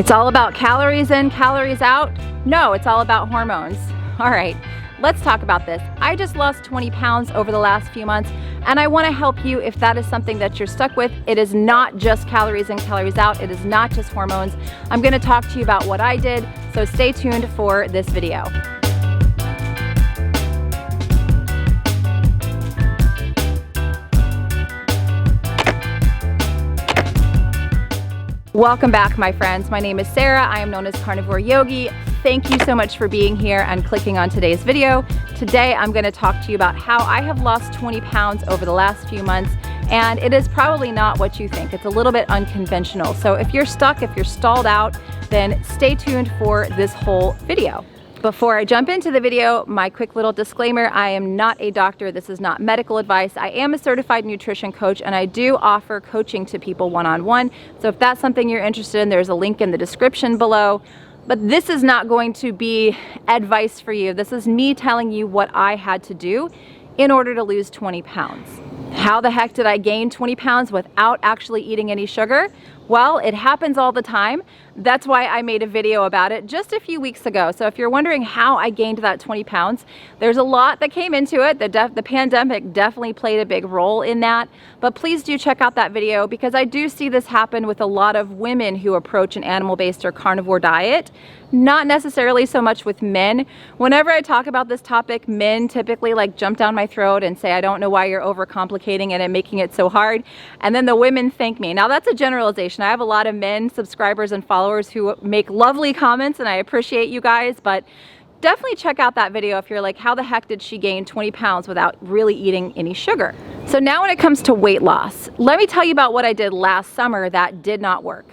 It's all about calories in, calories out? No, it's all about hormones. All right, let's talk about this. I just lost 20 pounds over the last few months, and I want to help you if that is something that you're stuck with. It is not just calories in, calories out. It is not just hormones. I'm going to talk to you about what I did, so stay tuned for this video. Welcome back, my friends. My name is Sarah. I am known as Carnivore Yogi. Thank you so much for being here and clicking on today's video. Today, I'm going to talk to you about how I have lost 20 pounds over the last few months, and it is probably not what you think. It's a little bit unconventional. So if you're stuck, if you're stalled out, then stay tuned for this whole video. Before I jump into the video, my quick little disclaimer, I am not a doctor. This is not medical advice. I am a certified nutrition coach, and I do offer coaching to people one-on-one. So if that's something you're interested in, there's a link in the description below. But this is not going to be advice for you. This is me telling you what I had to do in order to lose 20 pounds. How the heck did I gain 20 pounds without actually eating any sugar? Well, it happens all the time. That's why I made a video about it just a few weeks ago. So if you're wondering how I gained that 20 pounds, there's a lot that came into it. The pandemic definitely played a big role in that. But please do check out that video, because I do see this happen with a lot of women who approach an animal-based or carnivore diet. Not necessarily so much with men. Whenever I talk about this topic, men typically like jump down my throat and say, I don't know why you're overcomplicating it and making it so hard. And then the women thank me. Now that's a generalization. I have a lot of men subscribers and followers who make lovely comments, and I appreciate you guys, but definitely check out that video if you're like, how the heck did she gain 20 pounds without really eating any sugar? So now when it comes to weight loss, let me tell you about what I did last summer that did not work.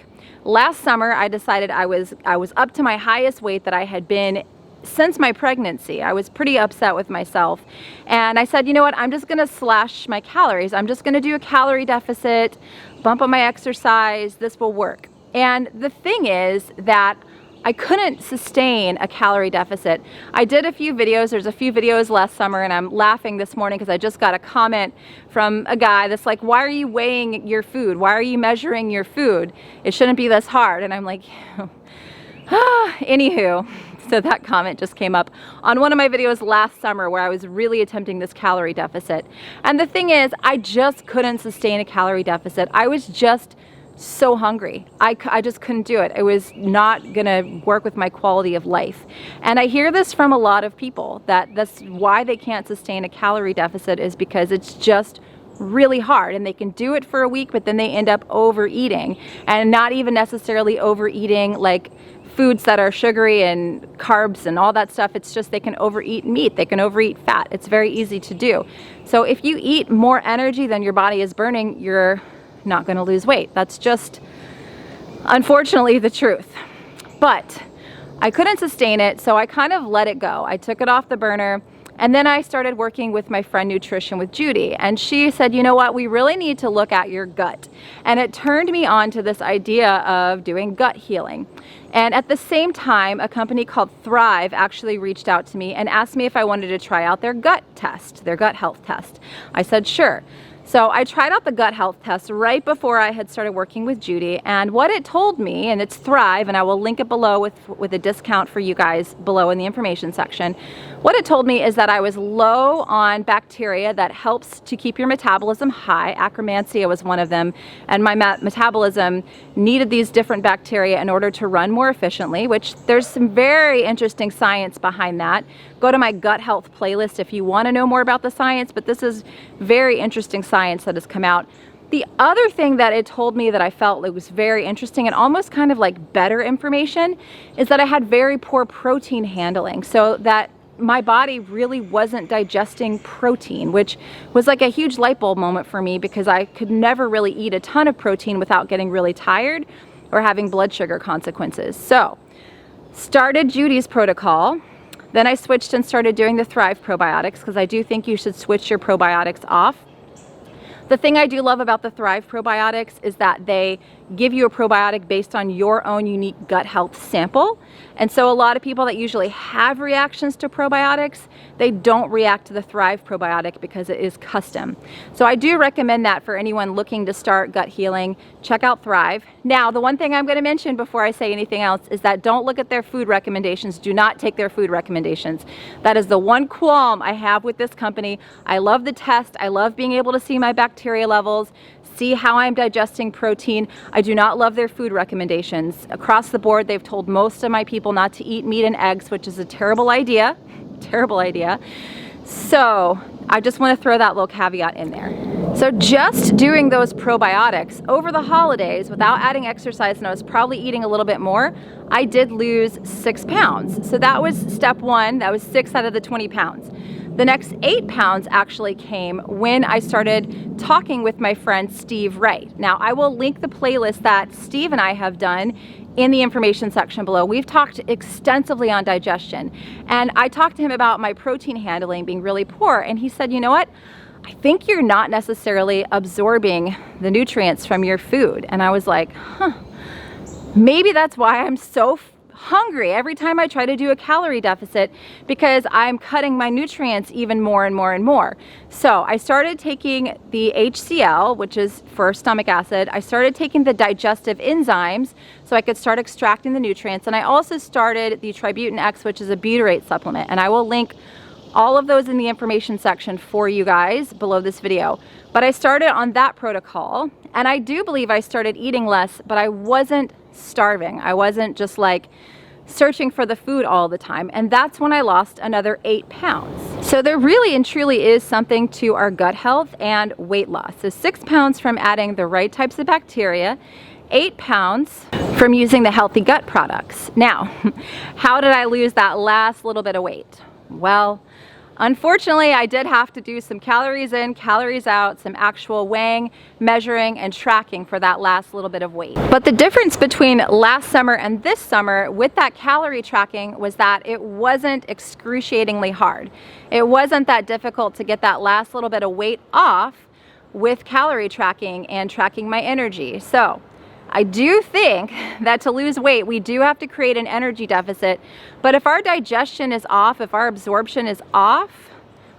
Last summer, I decided I was up to my highest weight that I had been since my pregnancy. I was pretty upset with myself. And I said, you know what, I'm just gonna slash my calories. I'm just gonna do a calorie deficit, bump up my exercise, this will work. And the thing is that I couldn't sustain a calorie deficit. I did a few videos. There's a few videos last summer, and I'm laughing this morning because I just got a comment from a guy that's like, why are you weighing your food? Why are you measuring your food? It shouldn't be this hard. And I'm like, anywho, so that comment just came up on one of my videos last summer where I was really attempting this calorie deficit. And the thing is, I just couldn't sustain a calorie deficit. I was just so hungry. I just couldn't do it. It was not gonna work with my quality of life. And I hear this from a lot of people, that's why they can't sustain a calorie deficit, is because it's just really hard, and they can do it for a week, but then they end up overeating, and not even necessarily overeating like foods that are sugary and carbs and all that stuff. It's just they can overeat meat, they can overeat fat. It's very easy to do. So if you eat more energy than your body is burning, you're not going to lose weight. That's just unfortunately the truth. But I couldn't sustain it, so I kind of let it go. I took it off the burner, and then I started working with my friend Nutrition with Judy, and she said, you know what, we really need to look at your gut. And it turned me on to this idea of doing gut healing. And at the same time, a company called Thrive actually reached out to me and asked me if I wanted to try out their gut test, their gut health test. I said, sure. So I tried out the gut health test right before I had started working with Judy, and what it told me, and it's Thrive, and I will link it below with a discount for you guys below in the information section. What it told me is that I was low on bacteria that helps to keep your metabolism high. Akkermansia was one of them, and my metabolism needed these different bacteria in order to run more efficiently, which there's some very interesting science behind that. Go to my gut health playlist if you want to know more about the science, but this is very interesting science that has come out. The other thing that it told me that I felt it was very interesting and almost kind of like better information is that I had very poor protein handling, so that my body really wasn't digesting protein, which was like a huge light bulb moment for me, because I could never really eat a ton of protein without getting really tired or having blood sugar consequences. So started Judy's protocol. Then I switched and started doing the Thrive probiotics, because I do think you should switch your probiotics off. The thing I do love about the Thrive probiotics is that they give you a probiotic based on your own unique gut health sample. And so a lot of people that usually have reactions to probiotics, they don't react to the Thrive probiotic because it is custom. So I do recommend that for anyone looking to start gut healing. Check out Thrive. Now, the one thing I'm going to mention before I say anything else is that don't look at their food recommendations. Do not take their food recommendations. That is the one qualm I have with this company. I love the test. I love being able to see my bacteria levels, see how I'm digesting protein. I do not love their food recommendations. Across the board, they've told most of my people not to eat meat and eggs, which is a terrible idea. Terrible idea. So I just want to throw that little caveat in there. So just doing those probiotics over the holidays without adding exercise, and I was probably eating a little bit more, I did lose 6 pounds. So that was step one. That was 6 out of the 20 pounds. The next 8 pounds actually came when I started talking with my friend Steve Wright. Now, I will link the playlist that Steve and I have done in the information section below. We've talked extensively on digestion, and I talked to him about my protein handling being really poor, and he said, you know what? I think you're not necessarily absorbing the nutrients from your food. And I was like, maybe that's why I'm so hungry every time I try to do a calorie deficit, because I'm cutting my nutrients even more and more and more. So I started taking the HCl, which is for stomach acid. I started taking the digestive enzymes so I could start extracting the nutrients. And I also started the Tributin X, which is a butyrate supplement. And I will link all of those in the information section for you guys below this video. But I started on that protocol, and I do believe I started eating less, but I wasn't starving. I wasn't just like searching for the food all the time. And that's when I lost another 8 pounds. So there really and truly is something to our gut health and weight loss. So 6 pounds from adding the right types of bacteria, 8 pounds from using the healthy gut products. Now, how did I lose that last little bit of weight? Well, unfortunately, I did have to do some calories in, calories out, some actual weighing, measuring, and tracking for that last little bit of weight. But the difference between last summer and this summer with that calorie tracking was that it wasn't excruciatingly hard. It wasn't that difficult to get that last little bit of weight off with calorie tracking and tracking my energy. So I do think that to lose weight, we do have to create an energy deficit. But if our digestion is off, if our absorption is off,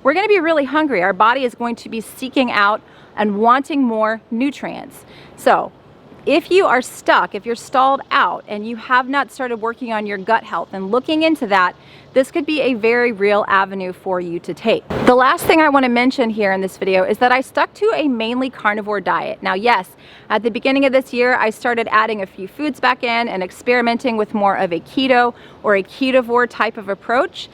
we're going to be really hungry. Our body is going to be seeking out and wanting more nutrients. So if you are stuck, if you're stalled out and you have not started working on your gut health and looking into that, this could be a very real avenue for you to take. The last thing I want to mention here in this video is that I stuck to a mainly carnivore diet. Now, yes, at the beginning of this year, I started adding a few foods back in and experimenting with more of a keto or a ketovore type of approach.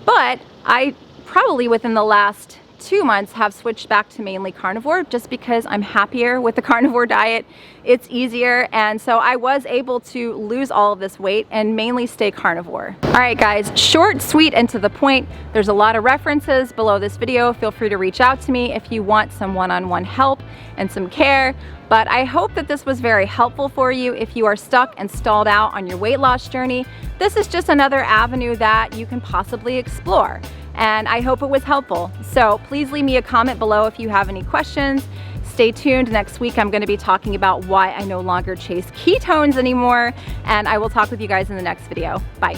But I probably within the last 2 months have switched back to mainly carnivore just because I'm happier with the carnivore diet. It's easier, and so I was able to lose all of this weight and mainly stay carnivore. All right guys, short, sweet, and to the point. There's a lot of references below this video. Feel free to reach out to me if you want some one-on-one help and some care. But I hope that this was very helpful for you if you are stuck and stalled out on your weight loss journey. This is just another avenue that you can possibly explore, and I hope it was helpful. So please leave me a comment below if you have any questions. Stay tuned. Next week, I'm going to be talking about why I no longer chase ketones anymore, and I will talk with you guys in the next video. Bye.